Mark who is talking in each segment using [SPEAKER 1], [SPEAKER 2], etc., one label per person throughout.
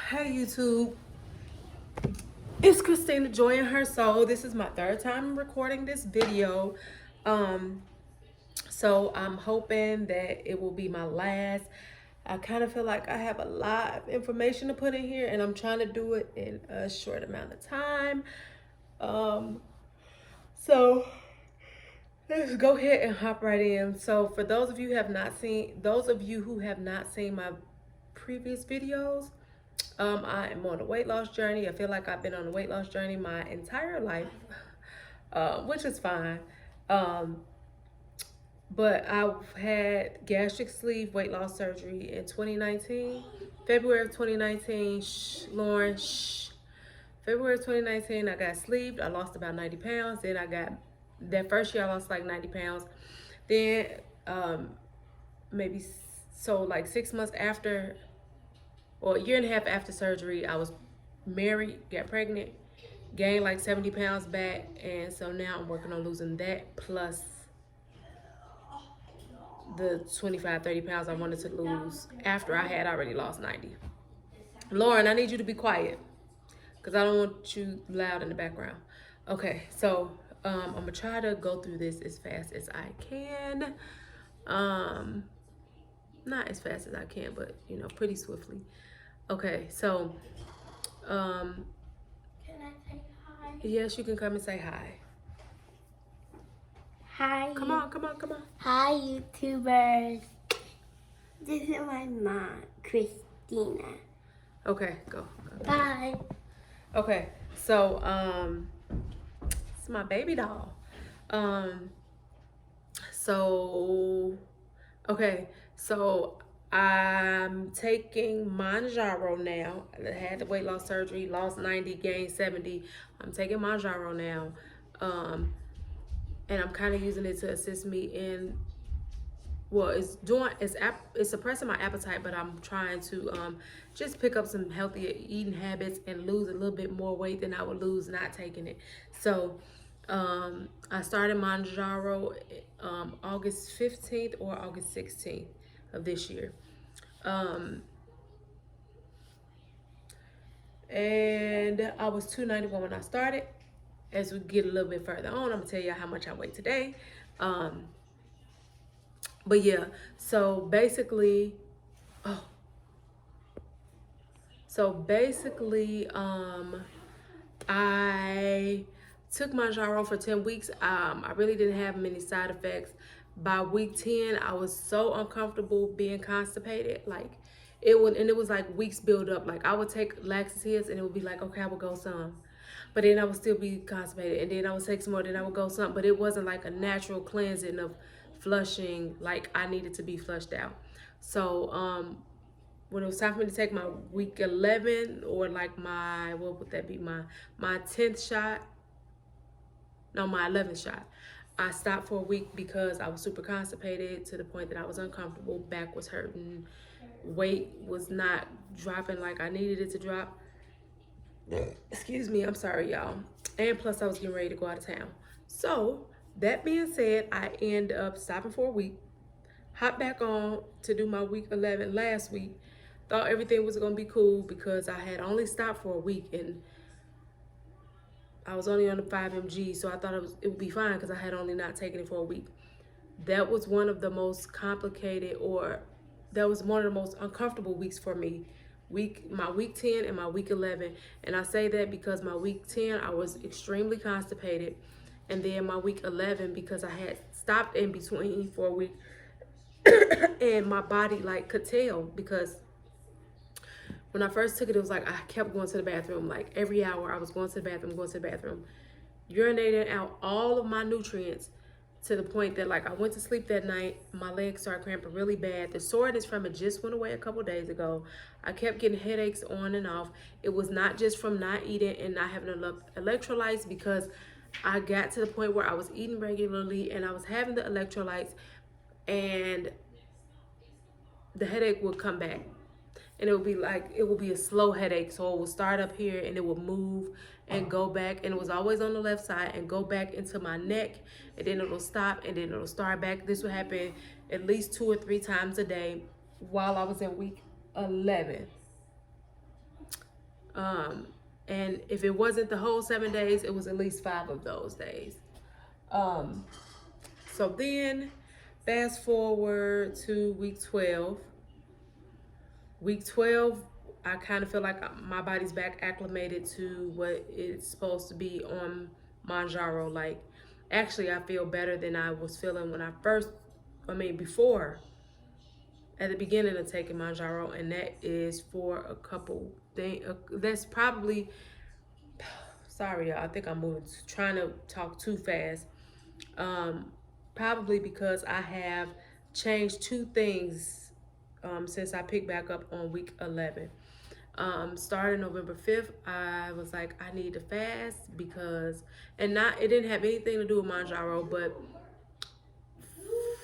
[SPEAKER 1] Hey YouTube, it's Christina Joy in her soul. This is my third time recording this video. Um, so I'm hoping that it will be my last. I kind of feel like I have a lot of information to put in here and I'm trying to do it in a short amount of time. Um, so let's go ahead and hop right in. So for those of you who have not seen my previous videos, I am on a weight loss journey. I feel like I've been on a weight loss journey my entire life, which is fine. Um, but I've had gastric sleeve weight loss surgery in 2019, February of 2019. Lauren, February of 2019, I got sleeved. I lost about 90 pounds. Then that first year I lost like 90 pounds. Then maybe so like 6 months after, or a year and a half after surgery, I was married, got pregnant, gained like 70 pounds back, and so now I'm working on losing that plus the 25, 30 pounds I wanted to lose after I had already lost 90. Lauren, I need you to be quiet because I don't want you loud in the background. Okay, so I'm gonna try to go through this as fast as I can. Not as fast as I can, but pretty swiftly. Okay, so Can I say hi? Yes, you can come and say hi.
[SPEAKER 2] Hi.
[SPEAKER 1] Come on, come on, come on.
[SPEAKER 2] Hi, YouTubers. This is my mom, Christina.
[SPEAKER 1] Okay, go.
[SPEAKER 2] Bye.
[SPEAKER 1] Okay, so it's my baby doll. So okay, so I'm taking Mounjaro now. I had the weight loss surgery, lost 90, gained 70. I'm taking Mounjaro now. And I'm kind of using it to assist me in, well, it's suppressing my appetite, but I'm trying to just pick up some healthier eating habits and lose a little bit more weight than I would lose not taking it. So I started Mounjaro August 15th or August 16th of this year. And I was 291 when I started. As we get a little bit further on, I'm gonna tell you how much I weigh today. But yeah, so basically, I took Mounjaro for 10 weeks. I really didn't have many side effects. By week 10, I was so uncomfortable being constipated. Like it was like weeks build up. Like I would take laxatives and it would be like, okay, I would go some. But then I would still be constipated. And then I would take some more, then I would go some. But it wasn't like a natural cleansing of flushing like I needed to be flushed out. So when it was time for me to take my week 11, or like what would that be, my 10th shot, no, my 11th shot, I stopped for a week because I was super constipated to the point that I was uncomfortable, back was hurting, weight was not dropping like I needed it to drop. Excuse me, I'm sorry, y'all. And plus I was getting ready to go out of town. So that being said, I end up stopping for a week, hopped back on to do my week 11 last week. Thought everything was gonna be cool because I had only stopped for a week and I was only on the 5 mg, so I thought it would be fine because I had only not taken it for a week. That was one of the most complicated, or that was one of the most uncomfortable weeks for me. My week 10 and my week 11. And I say that because my week 10, I was extremely constipated. And then my week 11, because I had stopped in between for a week and my body like could tell, because when I first took it, it was like I kept going to the bathroom. Like every hour I was going to the bathroom, urinating out all of my nutrients, to the point that like I went to sleep that night, my legs started cramping really bad. The soreness from it just went away a couple days ago. I kept getting headaches on and off. It was not just from not eating and not having enough electrolytes, because I got to the point where I was eating regularly and I was having the electrolytes, and the headache would come back. And it would be a slow headache. So it would start up here and it would move and go back. And it was always on the left side and go back into my neck. And then it'll stop and then it'll start back. This would happen at least 2 or 3 times a day while I was in week 11. Um, and if it wasn't the whole 7 days, it was at least 5 of those days. Um, so then, fast forward to week 12. Week 12, I kind of feel like my body's back acclimated to what it's supposed to be on Mounjaro. Like, actually, I feel better than I was feeling when before, at the beginning of taking Mounjaro, and that is for a couple things. That's probably, sorry, y'all, I think I'm trying to talk too fast. Um, Probably because I have changed 2 things since I picked back up on week 11. Starting November 5th, I was like, I need to fast because, it didn't have anything to do with Mounjaro, but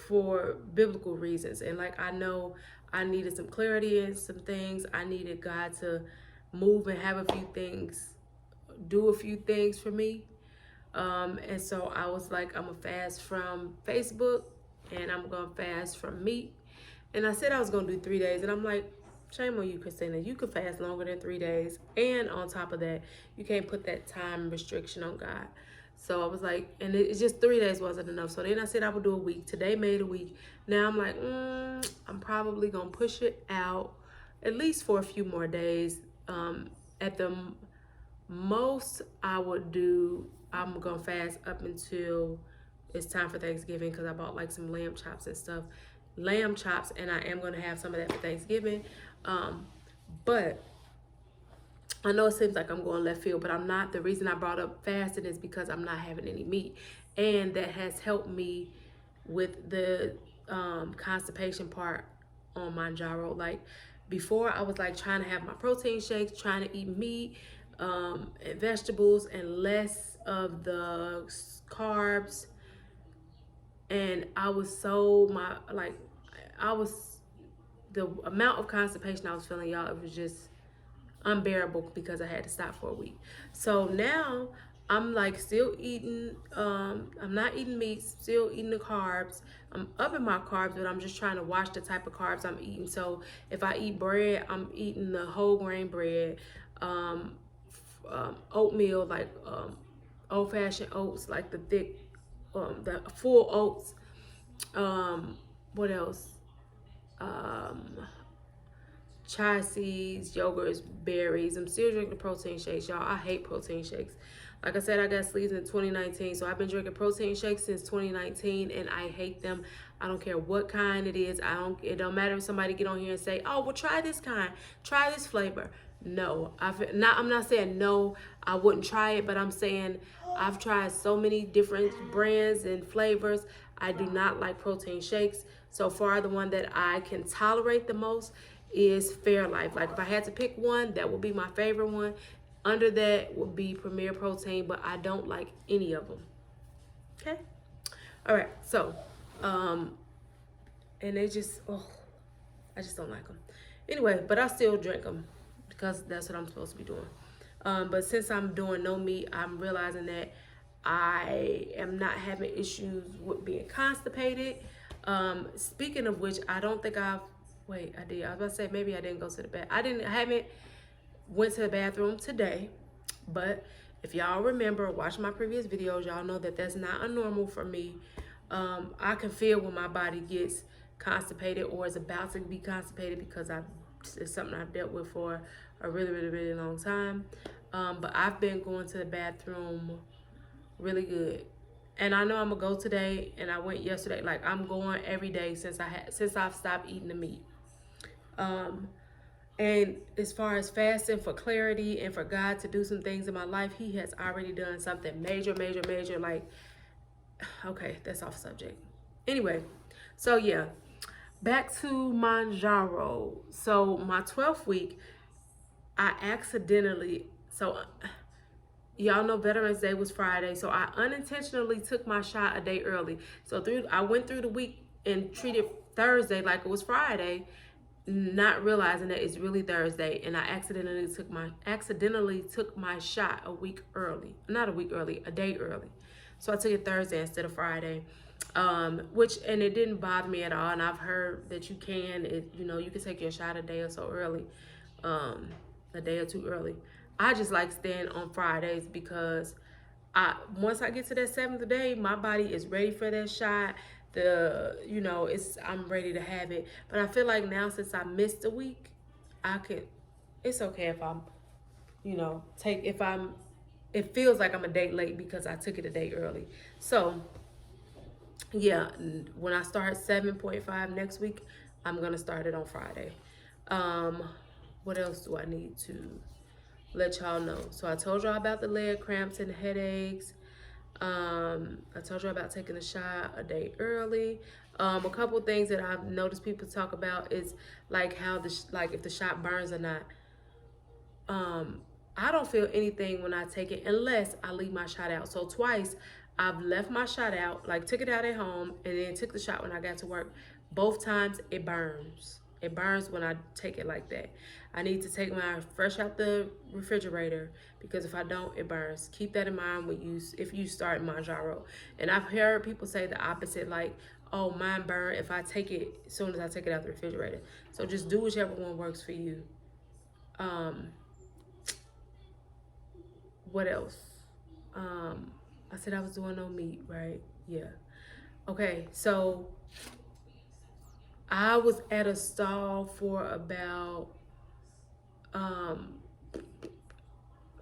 [SPEAKER 1] for biblical reasons. And like, I know I needed some clarity in some things. I needed God to move and have do a few things for me. And so I was like, I'm gonna fast from Facebook and I'm gonna fast from meat. And I said I was gonna do 3 days, and I'm like, shame on you, Christina. You could fast longer than 3 days. And on top of that, you can't put that time restriction on God. So I was like, and it's just 3 days wasn't enough. So then I said I would do a week. Today made a week. Now I'm like, I'm probably gonna push it out at least for a few more days. At the most, I'm gonna fast up until it's time for Thanksgiving, because I bought like some lamb chops and stuff. Lamb chops, and I am gonna have some of that for Thanksgiving. But I know it seems like I'm going left field, but I'm not. The reason I brought up fasting is because I'm not having any meat, and that has helped me with the constipation part on Mounjaro. Like, before, I was like trying to have my protein shakes, trying to eat meat and vegetables and less of the carbs, and I was the amount of constipation I was feeling, y'all, it was just unbearable because I had to stop for a week. So now I'm like still eating, I'm not eating meat, still eating the carbs. I'm upping my carbs, but I'm just trying to watch the type of carbs I'm eating. So if I eat bread, I'm eating the whole grain bread, oatmeal, like old fashioned oats, like the thick, the full oats. What else? Chia seeds, yogurts, berries. I'm still drinking protein shakes, y'all. I hate protein shakes. Like I said, I got sleeves in 2019, so I've been drinking protein shakes since 2019, and I hate them. I don't care what kind it is. It don't matter if somebody get on here and say, "Oh, well, try this kind, try this flavor." No, I'm not saying no, I wouldn't try it, but I'm saying I've tried so many different brands and flavors. I do not like protein shakes. So far, the one that I can tolerate the most is Fairlife. Like, if I had to pick one, that would be my favorite one. Under that would be Premier Protein, but I don't like any of them. Okay? All right, so, and they just, I just don't like them. Anyway, but I still drink them because that's what I'm supposed to be doing. But since I'm doing no meat, I'm realizing that I am not having issues with being constipated. Speaking of which, I don't think I did. I was about to say maybe I didn't go to the bath. I haven't went to the bathroom today, but if y'all remember, watch my previous videos, y'all know that that's not a normal for me. I can feel when my body gets constipated or is about to be constipated because it's something I've dealt with for a really, really, really long time. But I've been going to the bathroom really good. And I know I'm gonna go today, and I went yesterday. Like, I'm going every day since I've stopped eating the meat. And as far as fasting for clarity and for God to do some things in my life, He has already done something major, major, major. Like, okay, that's off subject. Anyway, so yeah, back to Mounjaro. So my 12th week, y'all know Veterans Day was Friday, so I unintentionally took my shot a day early. So I went through the week and treated Thursday like it was Friday, not realizing that it's really Thursday, and I accidentally took my shot a week early. Not a week early, a day early. So I took it Thursday instead of Friday. And it didn't bother me at all. And I've heard that you can take your shot a day or so early, a day or two early. I just like staying on Fridays because once I get to that seventh day, my body is ready for that shot. It's I'm ready to have it. But I feel like now since I missed a week, I could. It's okay if I'm, take if I'm. It feels like I'm a day late because I took it a day early. So yeah, when I start 7.5 next week, I'm gonna start it on Friday. Um, what else do I need to let y'all know? So I told y'all about the leg cramps and headaches. I told you about taking a shot a day early. A couple things that I've noticed people talk about is like how like if the shot burns or not. Um, I don't feel anything when I take it unless I leave my shot out. So twice I've left my shot out, like took it out at home and then took the shot when I got to work. Both times it burns. It burns when I take it like that. I need to take mine fresh out the refrigerator because if I don't, it burns. Keep that in mind if you start Mounjaro. And I've heard people say the opposite, like, oh, mine burn if I take it as soon as I take it out the refrigerator. So just do whichever one works for you. Um, what else? I said I was doing no meat, right? Yeah. Okay, so I was at a stall for about um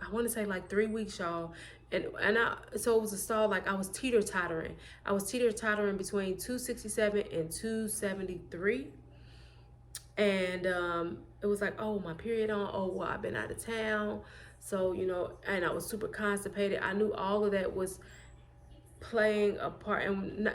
[SPEAKER 1] I want to say like 3 weeks, y'all. So it was a stall like I was teeter tottering. I was teeter tottering between 267 and 273. And it was like, oh, my period on. Oh, well, I've been out of town. So, and I was super constipated. I knew all of that was playing a part, and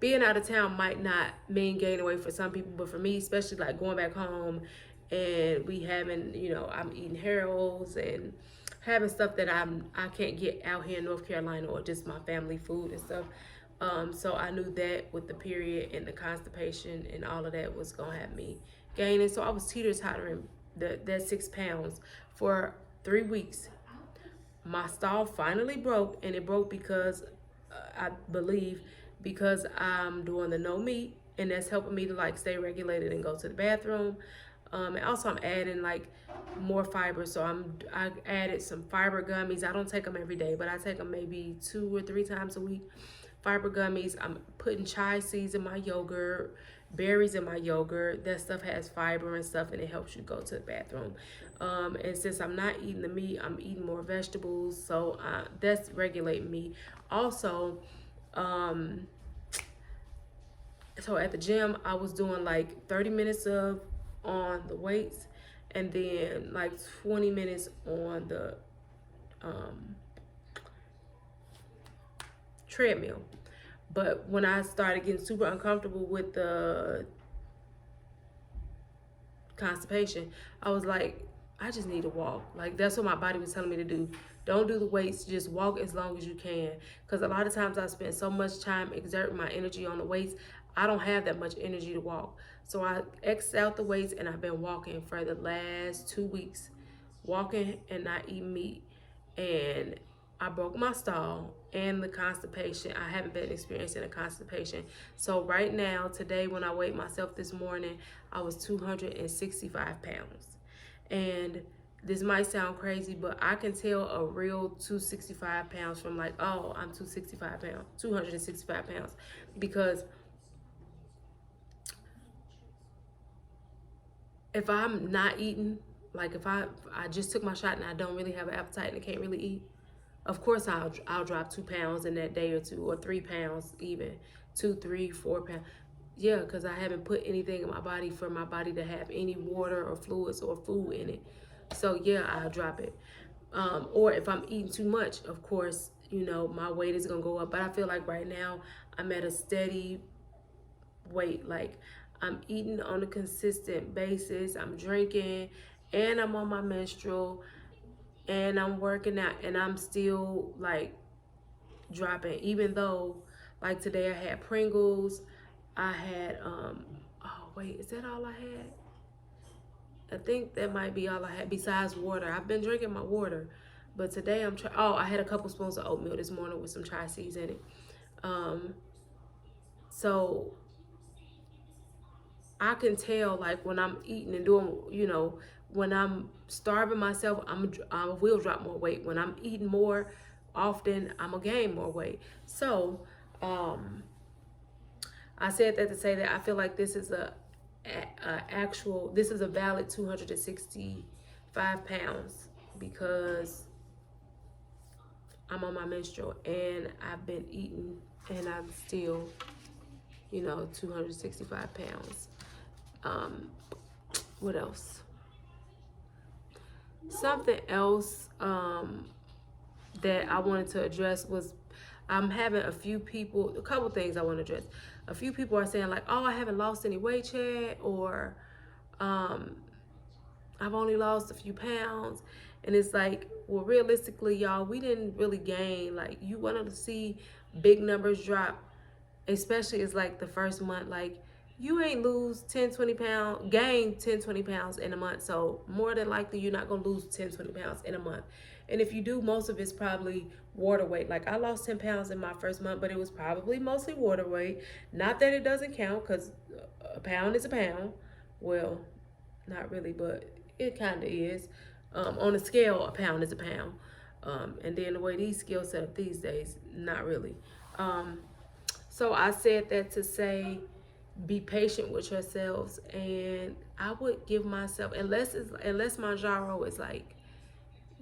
[SPEAKER 1] being out of town might not mean gaining weight for some people, but for me, especially like going back home and we having, I'm eating Harold's and having stuff that I can't get out here in North Carolina or just my family food and stuff. So I knew that with the period and the constipation and all of that was gonna have me gaining. So I was teeter tottering that 6 pounds for 3 weeks. My stall finally broke, and it broke because I believe because I'm doing the no meat, and that's helping me to like stay regulated and go to the bathroom. And also I'm adding like more fiber, so I added some fiber gummies. I don't take them every day, but I take them maybe 2 or 3 times a week. Fiber gummies. I'm putting chia seeds in my yogurt, berries in my yogurt. That stuff has fiber and stuff, and it helps you go to the bathroom. And since I'm not eating the meat, I'm eating more vegetables, so that's regulating me. Also, so at the gym, I was doing like 30 minutes of on the weights, and then like 20 minutes on the um, treadmill. But when I started getting super uncomfortable with the constipation, I was like, I just need to walk. Like that's what my body was telling me to do. Don't do the weights, just walk as long as you can. Because a lot of times I spend so much time exerting my energy on the weights, I don't have that much energy to walk. So I X'd out the weights and I've been walking for the last 2 weeks, walking and not eating meat. And I broke my stall and the constipation. I haven't been experiencing a constipation. So right now, today, when I weighed myself this morning, I was 265 pounds. And this might sound crazy, but I can tell a real 265 pounds from like, oh, I'm 265 pounds. Because if I'm not eating, like if I just took my shot and I don't really have an appetite and I can't really eat, of course I'll drop 2 pounds in that day or two, or 3 pounds even, 2, 3, 4 pounds. Yeah, because I haven't put anything in my body for my body to have any water or fluids or food in it. So yeah, I'll drop it. Or if I'm eating too much, of course, my weight is gonna go up. But I feel like right now I'm at a steady weight. Like I'm eating on a consistent basis. I'm drinking, and I'm on my menstrual, and I'm working out, and I'm still like dropping. Even though, like today, I had Pringles. I had Oh wait, is that all I had? I think that might be all I had besides water. I've been drinking my water, but today I'm trying. Oh, I had a couple spoons of oatmeal this morning with some chia seeds in it. Um, so I can tell like when I'm eating and doing, when I'm starving myself, I will drop more weight. When I'm eating more often, I'm gonna gain more weight. So, I said that to say that I feel like this is this is a valid 265 pounds because I'm on my menstrual and I've been eating and I'm still, 265 pounds. What else? Something else that I wanted to address was I'm having a couple things I want to address. A few people are saying like, oh, I haven't lost any weight yet, or I've only lost a few pounds. And it's like, well, realistically, y'all, we didn't really gain. Like, you wanted to see big numbers drop, especially it's like the first month. Like, you ain't lose 10, 20 pounds, gain 10, 20 pounds in a month. So more than likely, you're not going to lose 10, 20 pounds in a month. And if you do, most of it's probably water weight. Like, I lost 10 pounds in my first month, but it was probably mostly water weight. Not that it doesn't count, because a pound is a pound. Well, not really, but it kind of is. On a scale, a pound is a pound. And then the way these scales set up these days, not really. So I said that to say, be patient with yourselves, and I would give myself, unless Mounjaro is like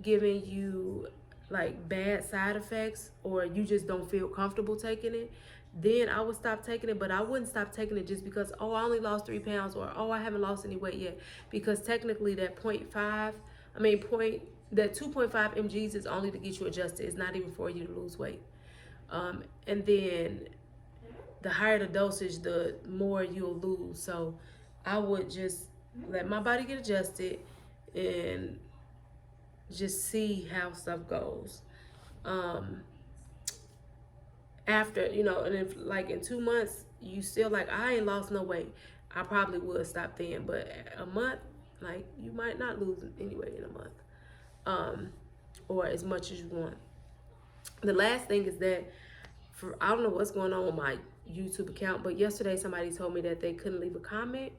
[SPEAKER 1] giving you like bad side effects or you just don't feel comfortable taking it, then I would stop taking it. But I wouldn't stop taking it just because, oh, I only lost 3 pounds, or oh, I haven't lost any weight yet, because technically that 2.5 mgs is only to get you adjusted. It's not even for you to lose weight. And then the higher the dosage, the more you'll lose. So I would just let my body get adjusted and just see how stuff goes. After, and if like in 2 months you still like, I ain't lost no weight, I probably would stop then. But a month, like, you might not lose any weight in a month, or as much as you want. The last thing is that I don't know what's going on with my YouTube account, but yesterday somebody told me that they couldn't leave a comment.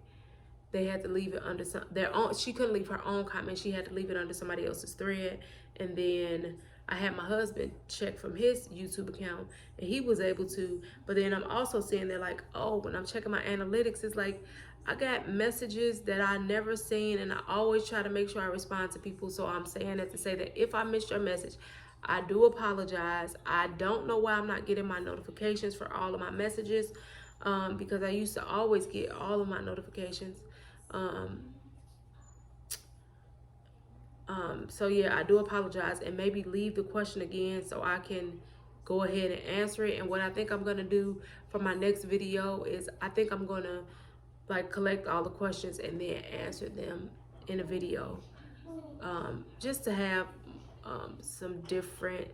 [SPEAKER 1] They had to leave it under their own. She couldn't leave her own comment. She had to leave it under somebody else's thread. And then I had my husband check from his YouTube account, and he was able to. But then I'm also seeing that, like, oh, when I'm checking my analytics, it's like I got messages that I never seen, and I always try to make sure I respond to people. So I'm saying that to say that if I missed your message, I do apologize. I don't know why I'm not getting my notifications for all of my messages, because I used to always get all of my notifications. So yeah, I do apologize, and maybe leave the question again so I can go ahead and answer it. And what I think I'm gonna do for my next video is I think I'm gonna like collect all the questions and then answer them in a video, just to have a different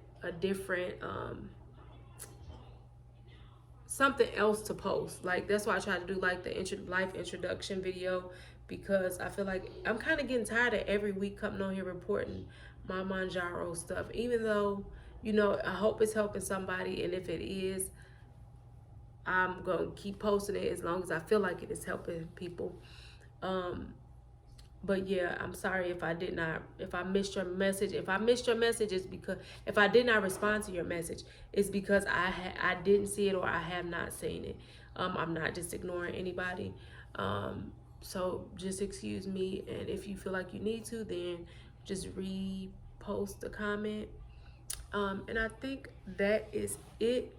[SPEAKER 1] something else to post. Like, that's why I try to do like the life introduction video, because I feel like I'm kind of getting tired of every week coming on here reporting my Mounjaro stuff, even though, I hope it's helping somebody. And if it is, I'm going to keep posting it as long as I feel like it is helping people. But yeah, I'm sorry if I missed your message. If I missed your message, it's because if I did not respond to your message, it's because I didn't see it, or I have not seen it. I'm not just ignoring anybody. So just excuse me. And if you feel like you need to, then just repost the comment. And I think that is it.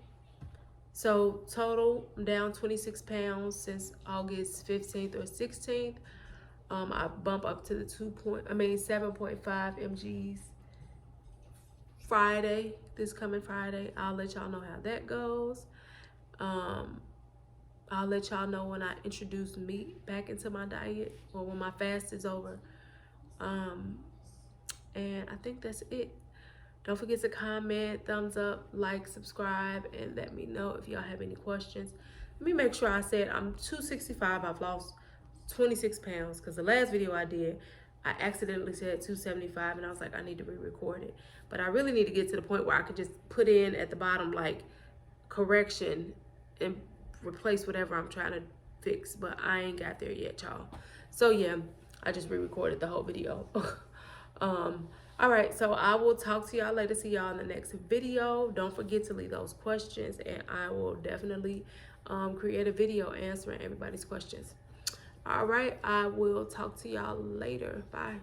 [SPEAKER 1] So total, I'm down 26 pounds since August 15th or 16th. I bump up to the 7.5 mgs Friday, this coming Friday. I'll let y'all know how that goes. I'll let y'all know when I introduce meat back into my diet, or when my fast is over. And I think that's it. Don't forget to comment, thumbs up, like, subscribe, and let me know if y'all have any questions. Let me make sure I said I'm 265. I've lost 26 pounds, because the last video I did, I accidentally said 275, and I was like, I need to re-record it. But I really need to get to the point where I could just put in at the bottom like correction and replace whatever I'm trying to fix. But I ain't got there yet, y'all. So yeah, I just re-recorded the whole video. All right, so I will talk to y'all later. See y'all in the next video. Don't forget to leave those questions, and I will definitely create a video answering everybody's questions. All right, I will talk to y'all later. Bye.